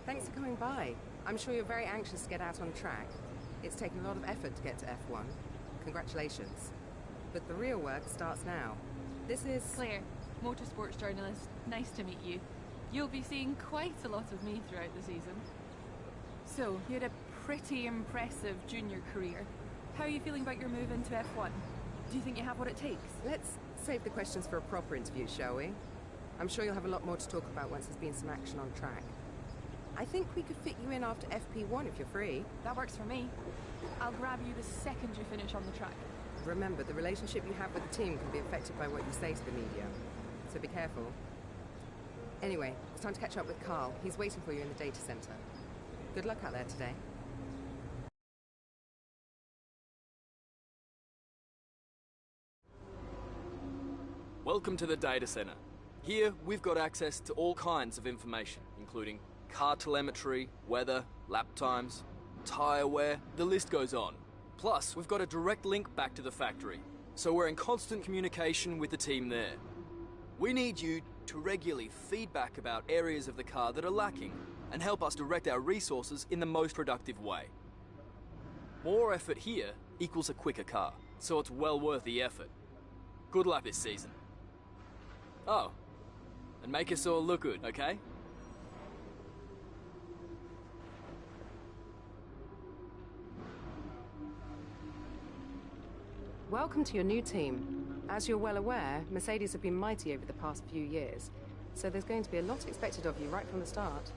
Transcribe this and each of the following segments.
Thanks for coming by. I'm sure you're very anxious to get out on track. It's taken a lot of effort to get to F1. Congratulations. But the real work starts now. This is... Claire, motorsports journalist. Nice to meet you. You'll be seeing quite a lot of me throughout the season. So, you had a pretty impressive junior career. How are you feeling about your move into F1? Do you think you have what it takes? Let's save the questions for a proper interview, shall we? I'm sure you'll have a lot more to talk about once there's been some action on track. I think we could fit you in after FP1 if you're free. That works for me. I'll grab you the second you finish on the track. Remember, the relationship you have with the team can be affected by what you say to the media. So be careful. Anyway, it's time to catch up with Carl. He's waiting for you in the data center. Good luck out there today. Welcome to the data center. Here, we've got access to all kinds of information, including car telemetry, weather, lap times, tyre wear, the list goes on. Plus, we've got a direct link back to the factory, so we're in constant communication with the team there. We need you to regularly feedback about areas of the car that are lacking and help us direct our resources in the most productive way. More effort here equals a quicker car, so it's well worth the effort. Good luck this season. Oh, and make us all look good, okay? Welcome to your new team. As you're well aware, Mercedes have been mighty over the past few years, so there's going to be a lot expected of you right from the start.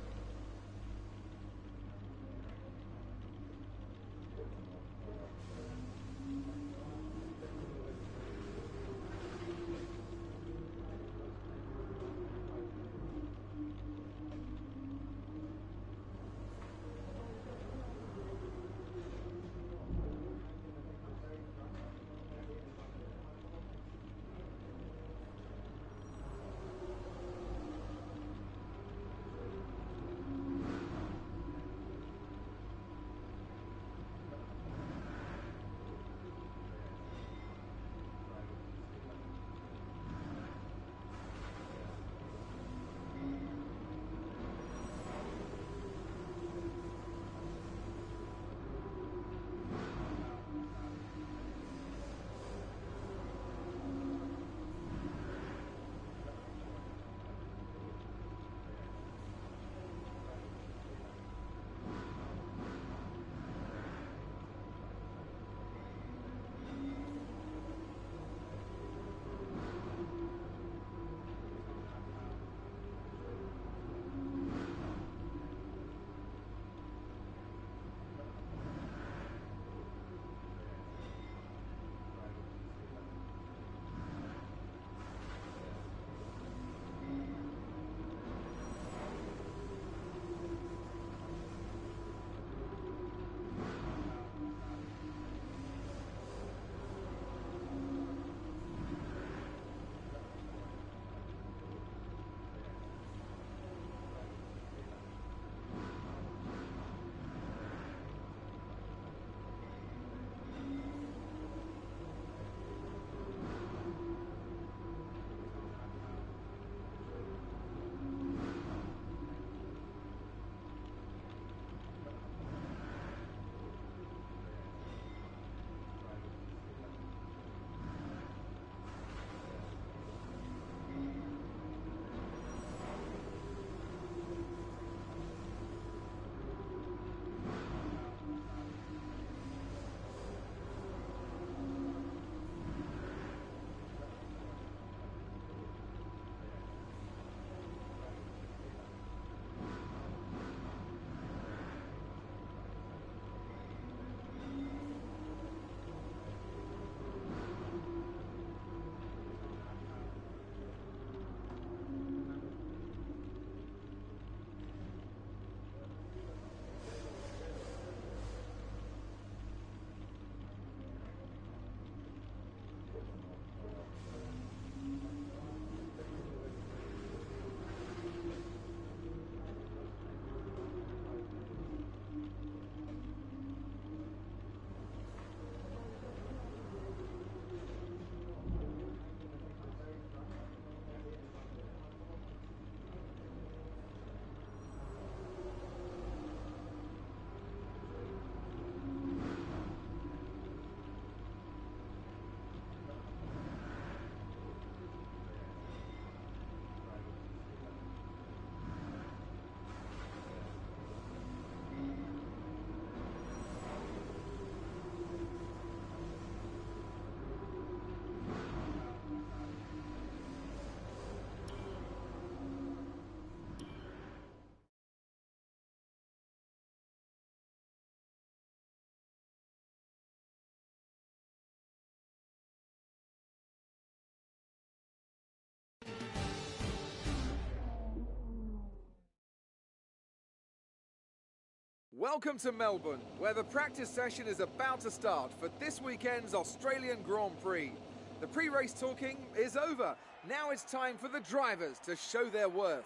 Welcome to Melbourne, where the practice session is about to start for this weekend's Australian Grand Prix. The pre-race talking is over. Now it's time for the drivers to show their worth.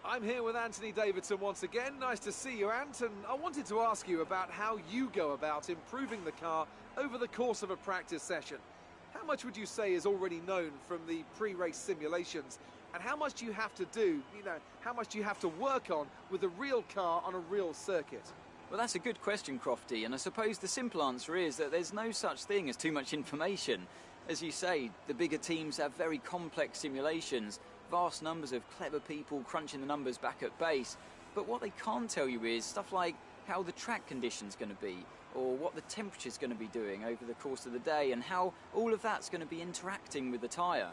I'm here with Anthony Davidson once again. Nice to see you, Ant, and I wanted to ask you about how you go about improving the car over the course of a practice session. How much would you say is already known from the pre-race simulations? And how much do you have to do, how much do you have to work on with a real car on a real circuit? Well, that's a good question, Crofty, and I suppose the simple answer is that there's no such thing as too much information. As you say, the bigger teams have very complex simulations, vast numbers of clever people crunching the numbers back at base, but what they can't tell you is stuff like how the track condition's going to be, or what the temperature's going to be doing over the course of the day, and how all of that's going to be interacting with the tyre.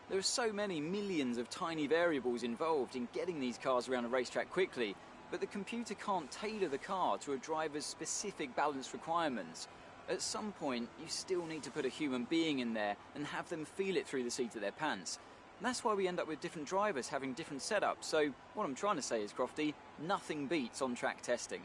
There are so many millions of tiny variables involved in getting these cars around a racetrack quickly, but the computer can't tailor the car to a driver's specific balance requirements. At some point, you still need to put a human being in there and have them feel it through the seat of their pants. And that's why we end up with different drivers having different setups. So what I'm trying to say is, Crofty, nothing beats on-track testing.